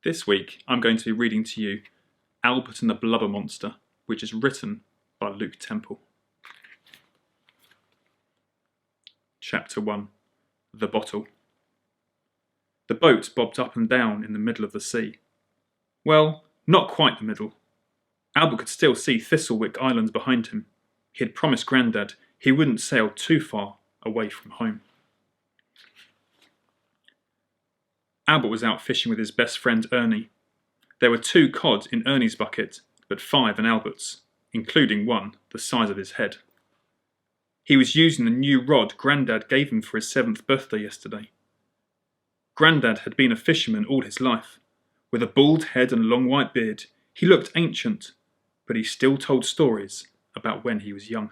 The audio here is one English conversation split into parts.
This week I'm going to be reading to you Albert and the Blubber Monster, which is written by Luke Temple. Chapter 1. The Bottle. The boat bobbed up and down in the middle of the sea. Well, not quite the middle. Albert could still see Thistlewick Island behind him. He had promised Grandad he wouldn't sail too far away from home. Albert was out fishing with his best friend Ernie. There were 2 cod in Ernie's bucket, but 5 in Albert's, including one the size of his head. He was using the new rod Grandad gave him for his 7th birthday yesterday. Grandad had been a fisherman all his life. With a bald head and long white beard, he looked ancient, but he still told stories about when he was young.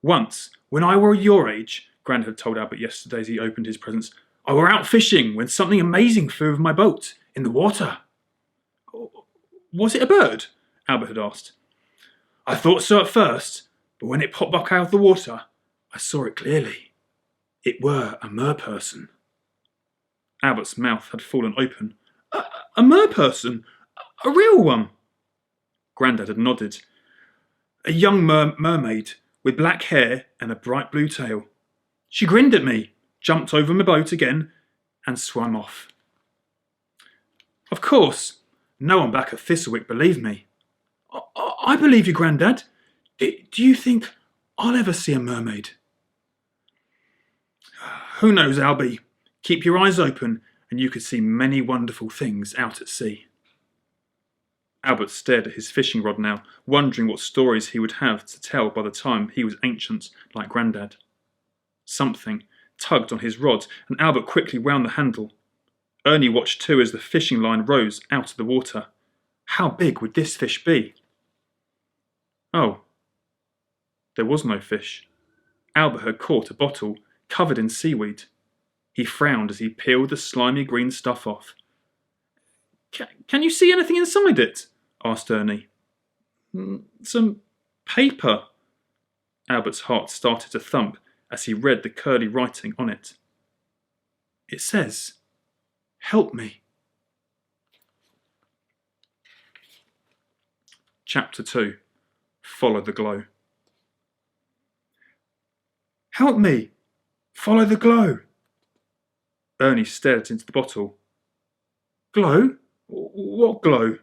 Once, when I were your age, Grandad told Albert yesterday as he opened his presents, I were out fishing when something amazing flew over my boat, in the water. Was it a bird? Albert had asked. I thought so at first, but when it popped back out of the water, I saw it clearly. It were a merperson. Albert's mouth had fallen open. A merperson? A real one? Grandad had nodded. A young mermaid with black hair and a bright blue tail. She grinned at me, jumped over my boat again, and swam off. Of course, no one back at Thistlewick believed me. I believe you, Grandad. Do you think I'll ever see a mermaid? Who knows, Albie? Keep your eyes open, and you could see many wonderful things out at sea. Albert stared at his fishing rod now, wondering what stories he would have to tell by the time he was ancient like Grandad. Something tugged on his rod, and Albert quickly wound the handle. Ernie watched too as the fishing line rose out of the water. How big would this fish be? Oh, there was no fish. Albert had caught a bottle covered in seaweed. He frowned as he peeled the slimy green stuff off. Can you see anything inside it? Asked Ernie. Some paper. Albert's heart started to thump as he read the curly writing on it. It says, help me. Chapter 2. Follow the glow. Help me! Follow the glow! Ernie stared into the bottle. Glow? What glow?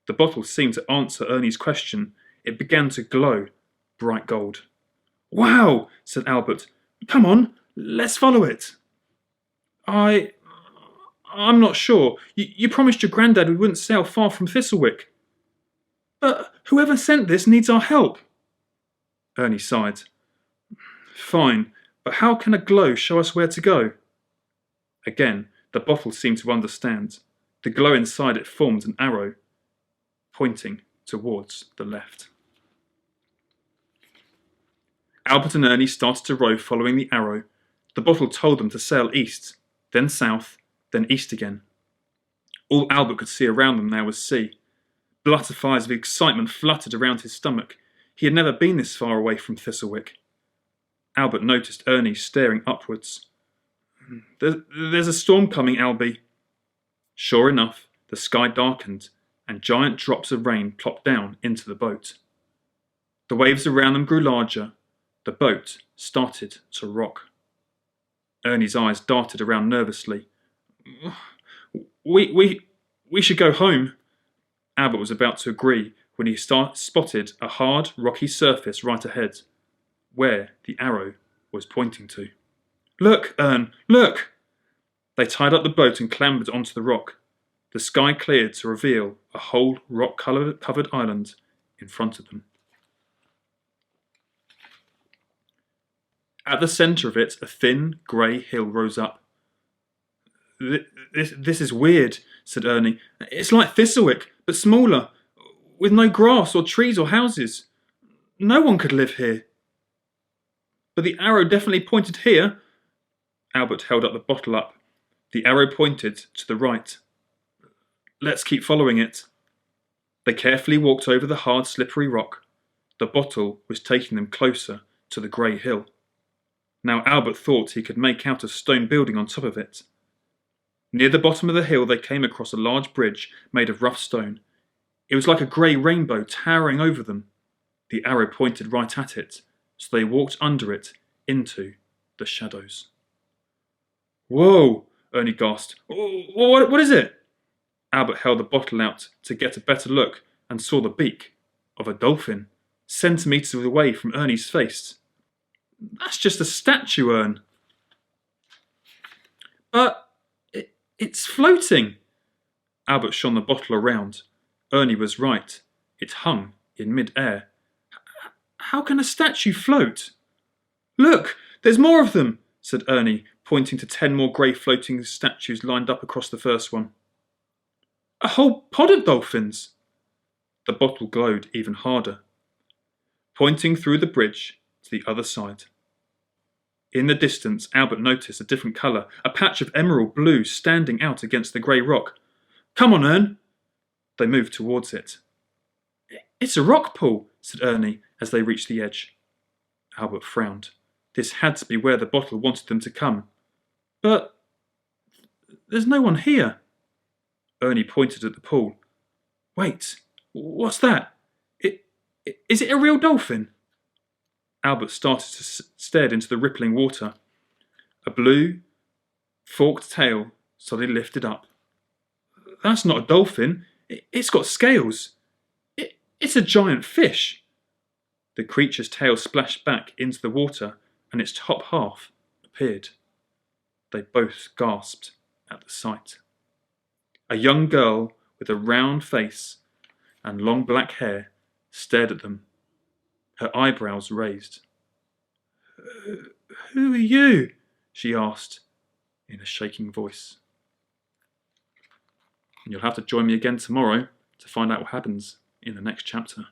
The bottle seemed to answer Ernie's question. It began to glow, bright gold. Wow, said Albert. Come on, let's follow it. I'm not sure. You promised your Grandad we wouldn't sail far from Thistlewick. But whoever sent this needs our help. Ernie sighed. Fine, but how can a glow show us where to go? Again, the bottle seemed to understand. The glow inside it formed an arrow, pointing towards the left. Albert and Ernie started to row following the arrow. The bottle told them to sail east, then south, then east again. All Albert could see around them now was sea. Butterflies of excitement fluttered around his stomach. He had never been this far away from Thistlewick. Albert noticed Ernie staring upwards. There's a storm coming, Albie. Sure enough, the sky darkened, and giant drops of rain plopped down into the boat. The waves around them grew larger. The boat started to rock. Ernie's eyes darted around nervously. We should go home. Albert was about to agree when he spotted a hard, rocky surface right ahead, where the arrow was pointing to. Look, Ern, look! They tied up the boat and clambered onto the rock. The sky cleared to reveal a whole rock-covered island in front of them. At the centre of it, a thin, grey hill rose up. This is weird, said Ernie. It's like Thistlewick, but smaller, with no grass or trees or houses. No one could live here. But the arrow definitely pointed here. Albert held up the bottle up. The arrow pointed to the right. Let's keep following it. They carefully walked over the hard, slippery rock. The bottle was taking them closer to the grey hill. Now Albert thought he could make out a stone building on top of it. Near the bottom of the hill they came across a large bridge made of rough stone. It was like a grey rainbow towering over them. The arrow pointed right at it, so they walked under it into the shadows. "Whoa!" Ernie gasped. What is it?" Albert held the bottle out to get a better look and saw the beak of a dolphin, centimetres away from Ernie's face. "That's just a statue, Ern." "But it's floating." Albert shone the bottle around. Ernie was right. It hung in mid-air. "How can a statue float?" "Look, there's more of them," said Ernie, pointing to 10 more grey floating statues lined up across the first one. "A whole pod of dolphins." The bottle glowed even harder, pointing through the bridge to the other side. In the distance, Albert noticed a different colour, a patch of emerald blue standing out against the grey rock. "Come on, Ern." They moved towards it. "It's a rock pool," said Ernie as they reached the edge. Albert frowned. This had to be where the bottle wanted them to come. "But there's no one here." Ernie pointed at the pool. "Wait, what's that? Is it a real dolphin?" Albert started to stare into the rippling water. A blue, forked tail suddenly lifted up. "That's not a dolphin. It's got scales. It's a giant fish." The creature's tail splashed back into the water and its top half appeared. They both gasped at the sight. A young girl with a round face and long black hair stared at them, her eyebrows raised. "Who are you?" she asked in a shaking voice. And you'll have to join me again tomorrow to find out what happens in the next chapter.